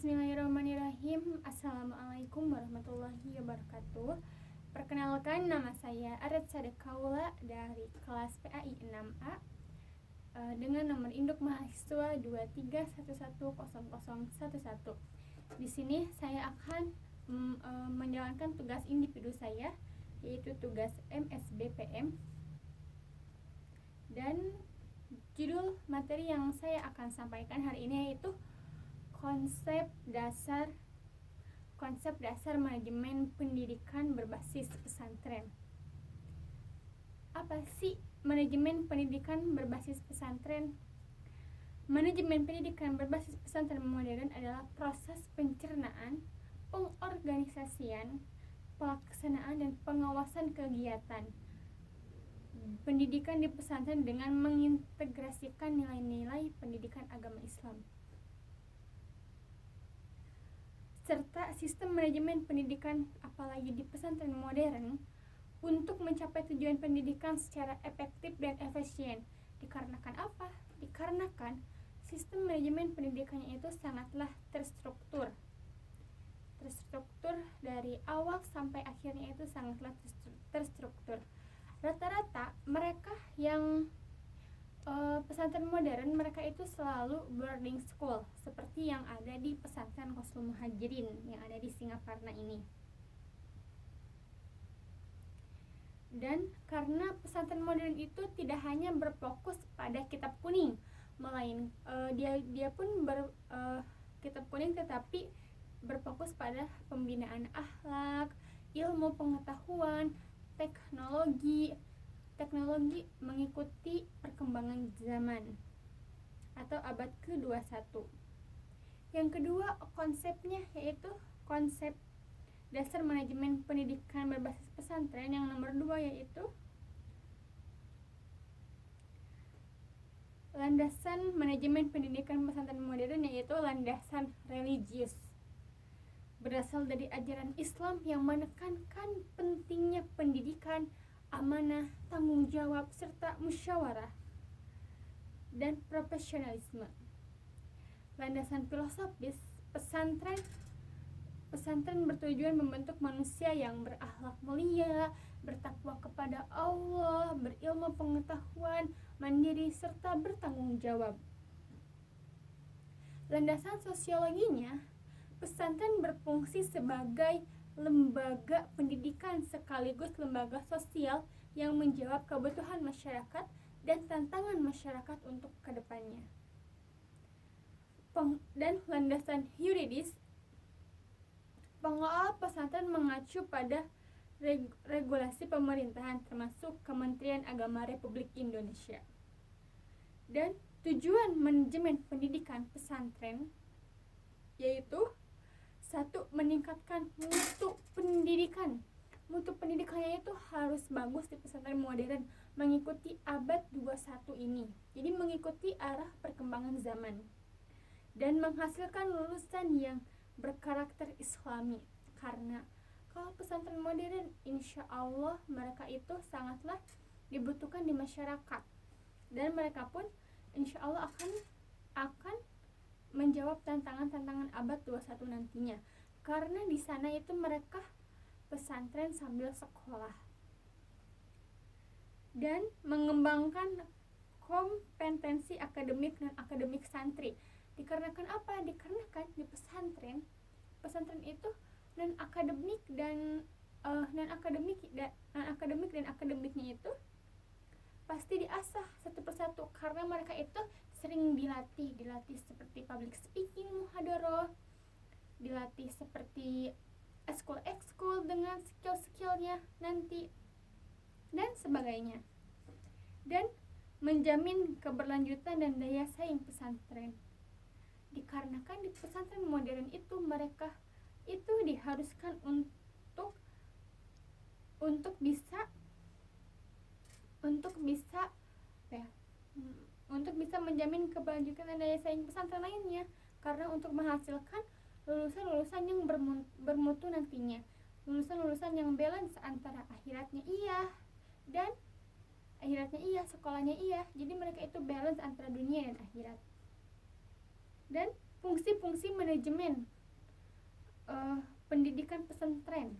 Bismillahirrahmanirrahim. Assalamualaikum warahmatullahi wabarakatuh. Perkenalkan, nama saya Aret Sadekaula dari kelas PAI 6A dengan nomor induk mahasiswa 23110011. Di sini saya akan menjalankan tugas individu saya, yaitu tugas MSBPM. Dan judul materi yang saya akan sampaikan hari ini yaitu konsep dasar manajemen pendidikan berbasis pesantren. Apa sih manajemen pendidikan berbasis pesantren? Manajemen pendidikan berbasis pesantren modern adalah proses pencernaan, pengorganisasian, pelaksanaan dan pengawasan kegiatan pendidikan di pesantren dengan mengintegrasikan nilai-nilai pendidikan agama Islam serta sistem manajemen pendidikan, apalagi di pesantren modern, untuk mencapai tujuan pendidikan secara efektif dan efisien. Dikarenakan apa? Dikarenakan sistem manajemen pendidikannya itu sangatlah terstruktur dari awal sampai akhirnya itu sangatlah terstruktur. Rata-rata mereka yang pesantren modern, mereka itu selalu boarding school seperti yang ada di pesantren Qasul Muhajirin yang ada di Singaparna ini. Dan karena pesantren modern itu tidak hanya berfokus pada kitab kuning, melainkan dia pun kitab kuning tetapi berfokus pada pembinaan akhlak, ilmu pengetahuan, teknologi mengikuti perkembangan zaman atau abad ke-21. Yang kedua, konsepnya yaitu konsep dasar manajemen pendidikan berbasis pesantren. Yang nomor 2 yaitu landasan manajemen pendidikan pesantren modern, yaitu landasan religius. Berasal dari ajaran Islam yang menekankan pentingnya pendidikan, amanah, tanggung jawab, serta musyawarah dan profesionalisme. Landasan filosofis, pesantren bertujuan membentuk manusia yang berakhlak mulia, bertakwa kepada Allah, berilmu pengetahuan, mandiri, serta bertanggung jawab. Landasan sosiologinya, pesantren berfungsi sebagai lembaga pendidikan sekaligus lembaga sosial yang menjawab kebutuhan masyarakat dan tantangan masyarakat untuk kedepannya. Dan landasan yuridis, pengelola pesantren mengacu pada regulasi pemerintahan termasuk Kementerian Agama Republik Indonesia. Dan tujuan manajemen pendidikan pesantren yaitu 1. Meningkatkan mutu pendidikan. Mutu pendidikannya itu harus bagus di pesantren modern, mengikuti abad 21 ini. Jadi mengikuti arah perkembangan zaman dan menghasilkan lulusan yang berkarakter Islami. Karena kalau pesantren modern, insya Allah mereka itu sangatlah dibutuhkan di masyarakat, dan mereka pun insya Allah akan menjawab tantangan-tantangan abad 21 nantinya, karena di sana itu mereka pesantren sambil sekolah dan mengembangkan kompetensi akademik dan akademik santri. Dikarenakan apa? Dikarenakan di pesantren itu non akademik dan akademiknya itu pasti diasah satu persatu, karena mereka itu sering dilatih seperti public speaking, muhadharah, dilatih seperti ekskul dengan skill-skillnya nanti dan sebagainya, dan menjamin keberlanjutan dan daya saing pesantren. Dikarenakan di pesantren modern itu mereka itu diharuskan untuk bisa menjamin keberlanjutan dan daya saing pesantren lainnya, karena untuk menghasilkan lulusan-lulusan yang bermutu nantinya, lulusan-lulusan yang balance antara akhiratnya sekolahnya jadi mereka itu balance antara dunia dan akhirat. Dan fungsi-fungsi manajemen pendidikan pesantren,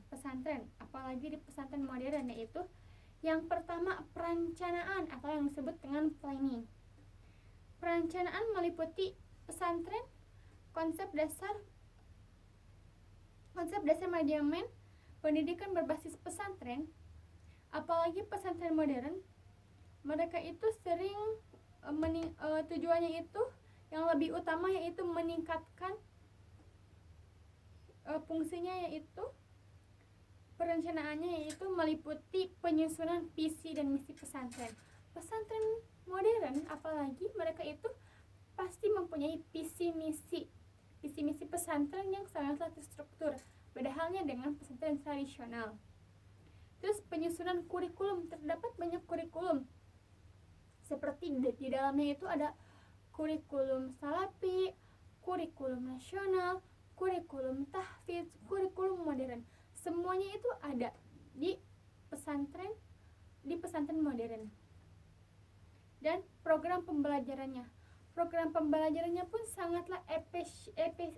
apalagi di pesantren modern, yaitu yang pertama perencanaan atau yang disebut dengan planning. Perencanaan meliputi pesantren, konsep dasar manajemen pendidikan berbasis pesantren, apalagi pesantren modern. Mereka itu sering tujuannya itu yang lebih utama yaitu meningkatkan fungsinya, yaitu perencanaannya yaitu meliputi penyusunan visi dan misi pesantren. Pesantren modern apalagi mereka itu pasti mempunyai visi misi pesantren yang sangatlah terstruktur, beda halnya dengan pesantren tradisional. Terus penyusunan kurikulum, terdapat banyak kurikulum seperti di dalamnya itu ada kurikulum salafi, kurikulum nasional, kurikulum tahfidz, kurikulum modern. Semuanya itu ada di pesantren modern. Dan program pembelajarannya pun sangatlah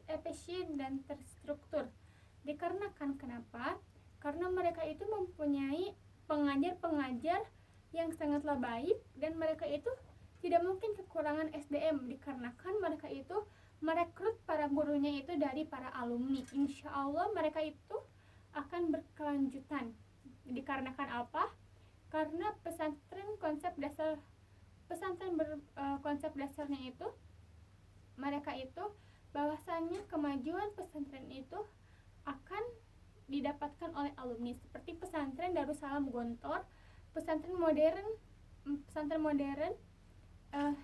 efisien dan terstruktur. Dikarenakan kenapa? Karena mereka itu mempunyai pengajar-pengajar yang sangatlah baik, dan mereka itu tidak mungkin kekurangan SDM, dikarenakan mereka itu merekrut para gurunya itu dari para alumni. Insya Allah mereka itu akan berkelanjutan. Dikarenakan apa? Karena konsep dasarnya itu mereka itu bahwasannya kemajuan pesantren itu akan didapatkan oleh alumni, seperti pesantren Darussalam Gontor, pesantren modern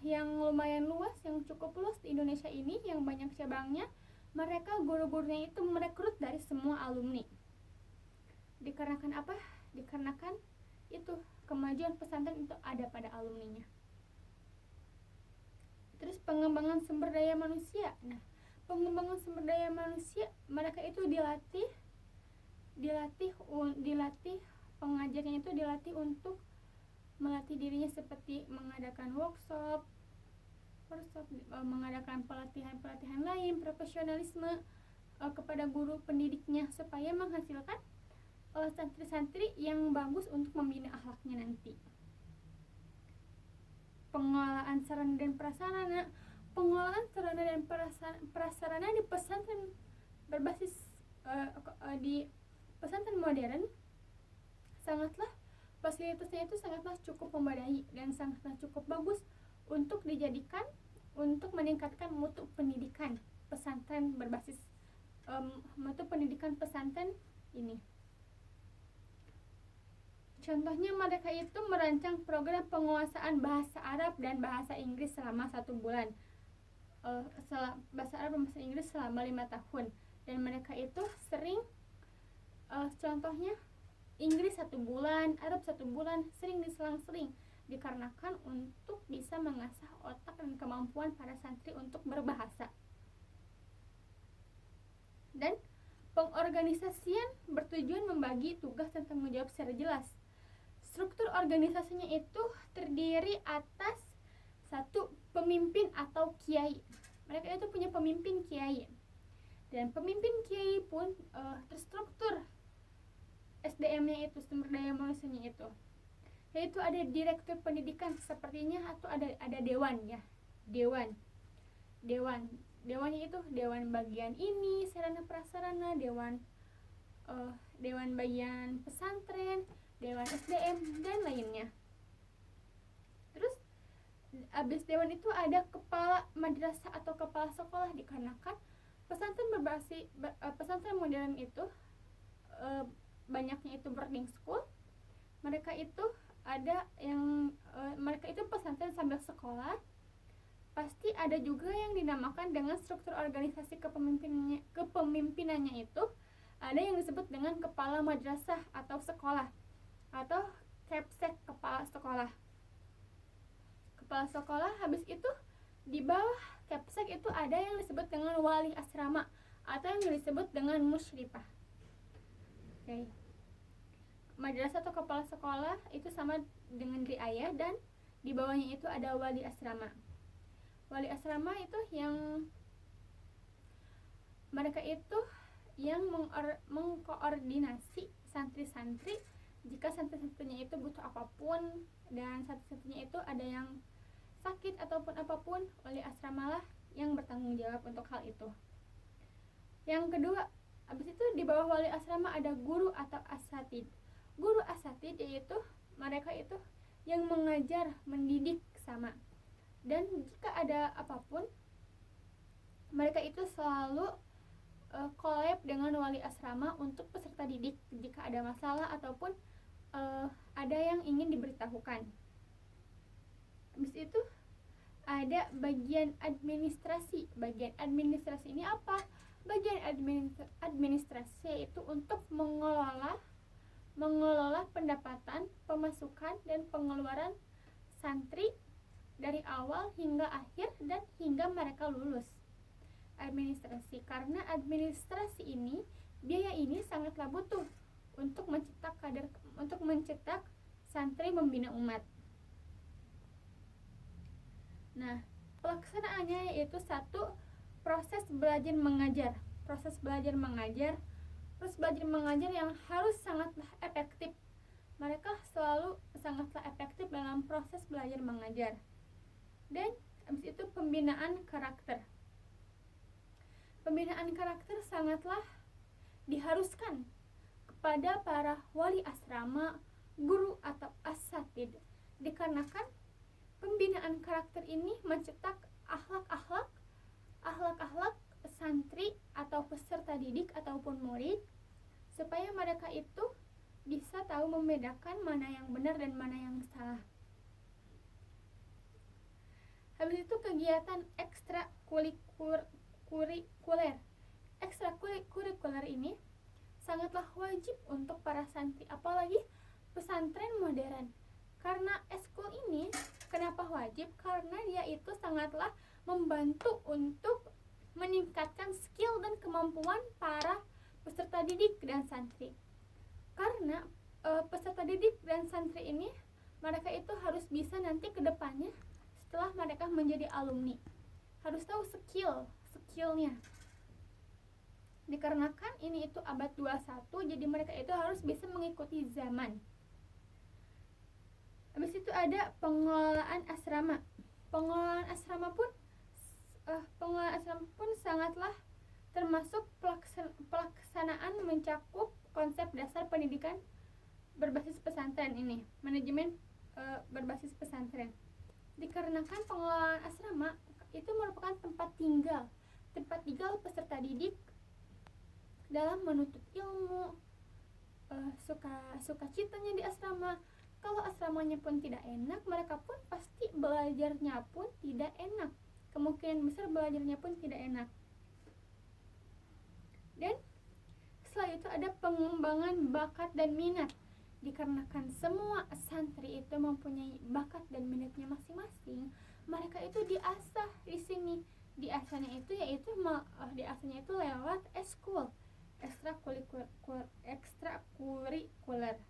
yang lumayan luas, yang cukup luas di Indonesia ini, yang banyak cabangnya. Mereka guru-gurunya itu merekrut dari semua alumni. Dikarenakan apa? Dikarenakan itu kemajuan pesantren itu ada pada alumninya. Terus pengembangan sumber daya manusia. Nah, pengembangan sumber daya manusia, mereka itu dilatih pengajarnya itu dilatih untuk melatih dirinya, seperti mengadakan workshop, mengadakan pelatihan lain, profesionalisme kepada guru pendidiknya, supaya menghasilkan santri-santri yang bagus untuk membina akhlaknya nanti. Pengelolaan sarana dan prasarana di pesantren berbasis di pesantren modern sangatlah, fasilitasnya itu sangatlah cukup memadai dan sangatlah cukup bagus untuk dijadikan untuk meningkatkan mutu pendidikan pesantren berbasis mutu pendidikan pesantren ini. Contohnya, mereka itu merancang program penguasaan bahasa Arab dan bahasa Inggris selama 1 bulan, bahasa Arab dan bahasa Inggris selama 5 tahun, dan mereka itu sering contohnya Inggris 1 bulan, Arab 1 bulan, sering diselang-seling, dikarenakan untuk bisa mengasah otak dan kemampuan para santri untuk berbahasa. Dan pengorganisasian bertujuan membagi tugas dan tanggung jawab secara jelas. Struktur organisasinya itu terdiri atas 1, pemimpin atau kiai. Mereka itu punya pemimpin kiai, dan pemimpin kiai pun terstruktur SDM-nya itu, sumber daya manusianya itu, yaitu ada direktur pendidikan sepertinya, atau ada dewan ya, dewannya itu dewan bagian ini sarana prasarana, dewan bagian pesantren, dewan SDM, dan lainnya. Terus abis dewan itu ada kepala madrasah atau kepala sekolah, dikarenakan pesantren modern itu banyaknya itu boarding school. Mereka itu ada yang mereka itu pesantren sambil sekolah. Pasti ada juga yang dinamakan dengan struktur organisasi kepemimpinannya itu ada yang disebut dengan kepala madrasah atau sekolah, atau kepsek, kepala sekolah. Habis itu di bawah kepsek itu ada yang disebut dengan wali asrama atau yang disebut dengan musyrifah. Okay. Madrasah atau kepala sekolah itu sama dengan riayah, dan di bawahnya itu ada wali asrama. Wali asrama itu yang mereka itu yang mengkoordinasi santri-santri jika santri-santrinya itu butuh apapun, dan santri-santrinya itu ada yang sakit ataupun apapun, wali asrama lah yang bertanggung jawab untuk hal itu. Yang kedua, habis itu di bawah wali asrama ada guru atau asatid. Guru asatid yaitu mereka itu yang mengajar, mendidik sama. Dan jika ada apapun, mereka itu selalu collab dengan wali asrama untuk peserta didik jika ada masalah ataupun ada yang ingin diberitahukan. Habis itu ada bagian administrasi. Bagian administrasi ini apa? Bagian administrasi yaitu untuk mengelola pendapatan, pemasukan, dan pengeluaran santri dari awal hingga akhir dan hingga mereka lulus. Administrasi, karena administrasi ini, biaya ini sangatlah butuh untuk mencetak santri membina umat. Nah, pelaksanaannya yaitu 1. Proses belajar mengajar. Proses belajar mengajar yang harus sangatlah efektif. Mereka selalu sangatlah efektif dalam proses belajar mengajar. Dan habis itu pembinaan karakter. Pembinaan karakter sangatlah diharuskan kepada para wali asrama, guru atau asatid, dikarenakan pembinaan karakter ini mencetak akhlak-akhlak santri atau peserta didik ataupun murid, supaya mereka itu bisa tahu membedakan mana yang benar dan mana yang salah. Habis itu kegiatan ekstrakurikuler. Ekstrakurikuler ini sangatlah wajib untuk para santri, apalagi pesantren modern. Karena eskul ini kenapa wajib? Karena dia itu sangatlah membantu untuk meningkatkan skill dan kemampuan para peserta didik dan santri. Karena peserta didik dan santri ini, mereka itu harus bisa nanti ke depannya setelah mereka menjadi alumni, harus tahu skillnya. Dikarenakan ini itu abad 21, jadi mereka itu harus bisa mengikuti zaman. Habis itu ada pengelolaan asrama. Pengelolaan asrama pun sangatlah termasuk pelaksanaan mencakup konsep dasar pendidikan berbasis pesantren ini, manajemen berbasis pesantren. Dikarenakan pengelolaan asrama itu merupakan tempat tinggal peserta didik dalam menuntut ilmu, sukacitanya di asrama. Kalau asramanya pun tidak enak, mereka pun pasti belajarnya pun tidak enak. Kemungkinan besar belajarnya pun tidak enak. Dan setelah itu ada pengembangan bakat dan minat. Dikarenakan semua santri itu mempunyai bakat dan minatnya masing-masing, mereka itu diasah di sini. Diasahnya itu lewat eskul, ekstrakurikuler.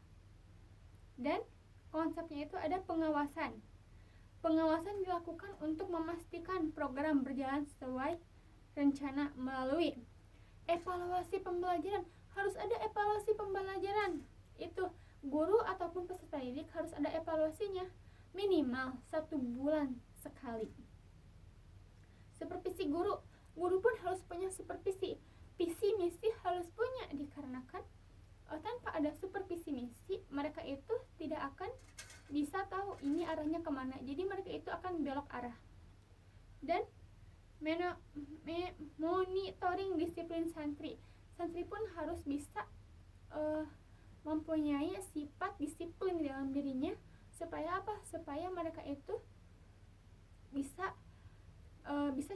Dan konsepnya itu ada pengawasan. Pengawasan dilakukan untuk memastikan program berjalan sesuai rencana melalui evaluasi pembelajaran. Harus ada evaluasi pembelajaran. Itu guru ataupun peserta didik harus ada evaluasinya minimal 1 bulan sekali. Supervisi guru pun harus punya supervisi. Visi misi harus punya, dikarenakan tanpa ada supervisi misi, mereka itu tidak akan bisa tahu ini arahnya kemana. Jadi mereka itu akan belok arah. Dan monitoring disiplin santri. Santri pun harus bisa mempunyai sifat disiplin di dalam dirinya. Supaya apa? Supaya mereka itu bisa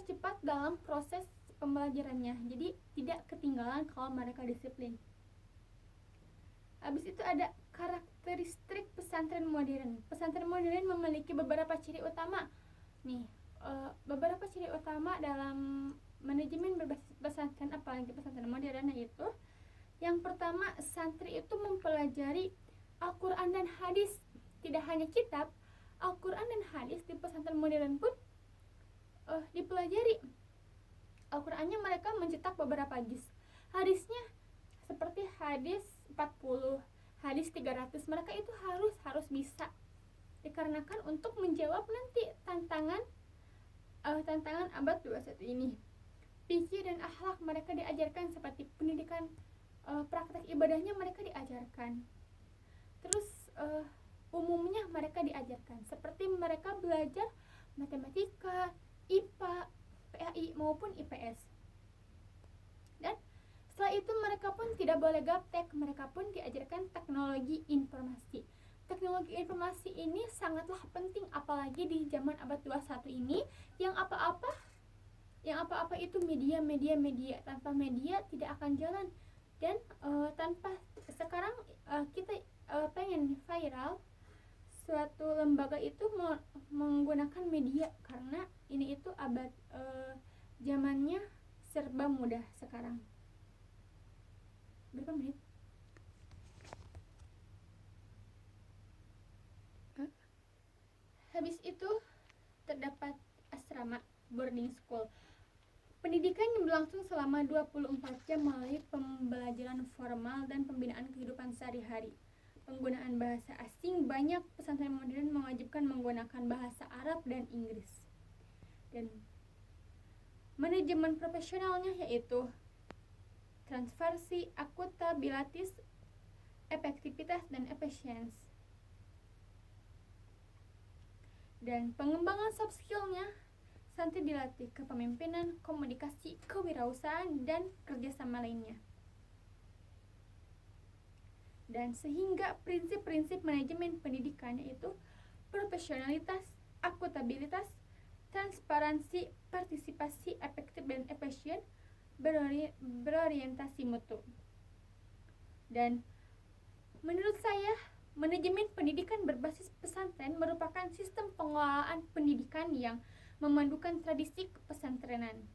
cepat dalam proses pembelajarannya. Jadi tidak ketinggalan kalau mereka disiplin. Habis itu ada karakteristik pesantren modern. Pesantren modern memiliki beberapa ciri utama. Beberapa ciri utama dalam manajemen berbasis pesantren, apalagi pesantren modern, yaitu yang pertama, santri itu mempelajari Al-Quran dan hadis. Tidak hanya kitab, Al-Quran dan hadis di pesantren modern pun dipelajari. Al-Qurannya mereka mencetak beberapa juz. hadisnya seperti hadis 40, hadis 300, mereka itu harus bisa, dikarenakan untuk menjawab nanti tantangan abad 21 ini. Fikih dan akhlak mereka diajarkan, seperti pendidikan praktek ibadahnya mereka diajarkan. Terus umumnya mereka diajarkan, seperti mereka belajar matematika, IPA, PAI maupun IPS. Dan setelah itu mereka pun tidak boleh gaptek, mereka pun diajarkan teknologi informasi. Teknologi informasi ini sangatlah penting, apalagi di zaman abad 21 ini yang apa-apa itu media. Tanpa media tidak akan jalan. Dan tanpa sekarang kita pengen viral, suatu lembaga itu menggunakan media, karena ini itu abad zamannya serba mudah sekarang. Berapa menit? Habis itu terdapat asrama, boarding school. Pendidikan yang berlangsung selama 24 jam melalui pembelajaran formal dan pembinaan kehidupan sehari-hari. Penggunaan bahasa asing, banyak pesantren modern mewajibkan menggunakan bahasa Arab dan Inggris. Dan manajemen profesionalnya yaitu transversi, akuntabilitas, efektivitas, dan efisiensi. Dan pengembangan soft skill-nya, santri dilatih kepemimpinan, komunikasi, kewirausahaan, dan kerjasama lainnya. Dan sehingga prinsip-prinsip manajemen pendidikan yaitu profesionalitas, akuntabilitas, transparansi, partisipasi, efektif, dan efisien berorientasi mutu. Dan menurut saya, manajemen pendidikan berbasis pesantren merupakan sistem pengelolaan pendidikan yang memandukan tradisi kepesantrenan.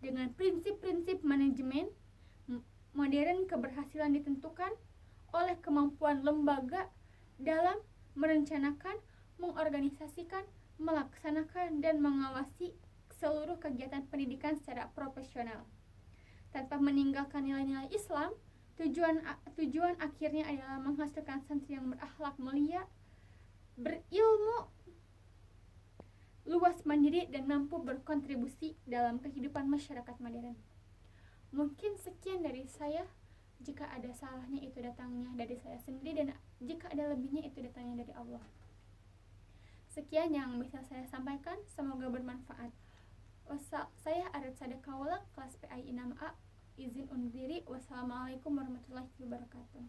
Dengan prinsip-prinsip manajemen modern, keberhasilan ditentukan oleh kemampuan lembaga dalam merencanakan, mengorganisasikan, melaksanakan, dan mengawasi seluruh kegiatan pendidikan secara profesional. Tanpa meninggalkan nilai-nilai Islam, tujuan akhirnya adalah menghasilkan santri yang berakhlak mulia, berilmu, luas mandiri, dan mampu berkontribusi dalam kehidupan masyarakat modern. Mungkin sekian dari saya. Jika ada salahnya itu datangnya dari saya sendiri, dan jika ada lebihnya itu datangnya dari Allah. Sekian yang bisa saya sampaikan, semoga bermanfaat. Saya Aret Sadekawala, kelas PAI 6A, izin undur diri. Wassalamualaikum warahmatullahi wabarakatuh.